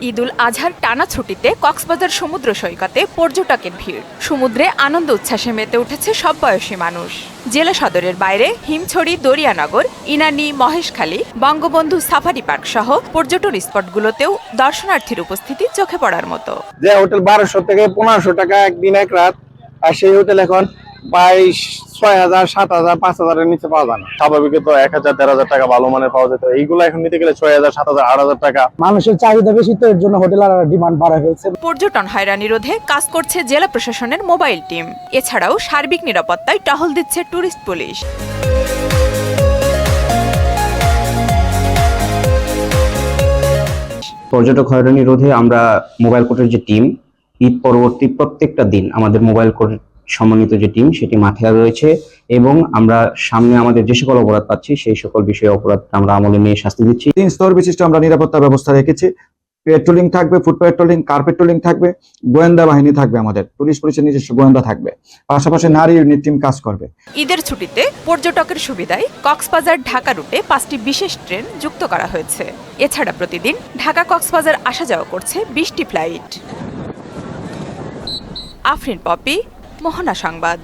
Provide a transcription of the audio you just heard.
ঈদুল আজহার টানা ছুটিতে কক্সবাজার সমুদ্র সৈকতে পর্যটকের ভিড়। সমুদ্রে আনন্দ উচ্ছ্বাসে মেতে উঠেছে সব বয়সী মানুষ। জেলা সদরের বাইরে হিমছড়ি, দরিয়ানগর, ইনানী, মহেশখালী, বঙ্গবন্ধু সাফারি পার্ক সহ পর্যটন স্পটগুলোতেও দর্শনার্থীর উপস্থিতি চোখে পড়ার মতো। যে হোটেল 1200 থেকে 1500 টাকা একদিন এক রাত, আর সেই হোটেল এখন 6000, 7000, 5000 এর নিচে পাওয়া যায় না। স্বাভাবিক তো 1000, 13000 টাকা ভালো মানের পাওয়া যেত, এইগুলো এখন নিতে গেলে 6000, 7000, 8000 টাকা। মানুষের চাহিদা বেশি, তো এর জন্য হোটেলের ডিমান্ড বাড়া হয়েছে। পর্যটন হয়রানি রোধে কাজ করছে জেলা প্রশাসনের মোবাইল টিম। এছাড়াও সার্বিক নিরাপত্তায় টহল দিচ্ছে ট্যুরিস্ট পুলিশ। পর্যটক হয়রানি রোধে আমরা মোবাইল কোর্টের যে টিম, ঈদ পরবর্তী প্রত্যেকটা দিন আমাদের মোবাইল কোর্ট সমন্বিত যে টিম সেটি মাঠে রয়েছে, এবং আমরা সামনে আমাদের যে সকল অপরাধ পাচ্ছি সেই সকল বিষয়ে অপরাধ আমরা আমলে নিয়ে শাস্তি দিচ্ছি। 3 স্তর বিশিষ্ট আমরা নিরাপত্তা ব্যবস্থা রেখেছি। পেট্রোলিং থাকবে, ফুট পেট্রোলিং, কার পেট্রোলিং থাকবে, গোয়েন্দা বাহিনী থাকবে, আমাদের পুলিশের নিজস্ব গোয়েন্দা থাকবে, পাশাপাশি নারী ইউনিট টিম কাজ করবে। ঈদের ছুটিতে পর্যটকের সুবিধায় কক্সবাজার ঢাকা রুটে 5টি বিশেষ ট্রেন যুক্ত করা হয়েছে। এছাড়া প্রতিদিন ঢাকা কক্সবাজার আসা যাওয়া করছে 20টি ফ্লাইট। আফরিন পপি, মোহনা সংবাদ।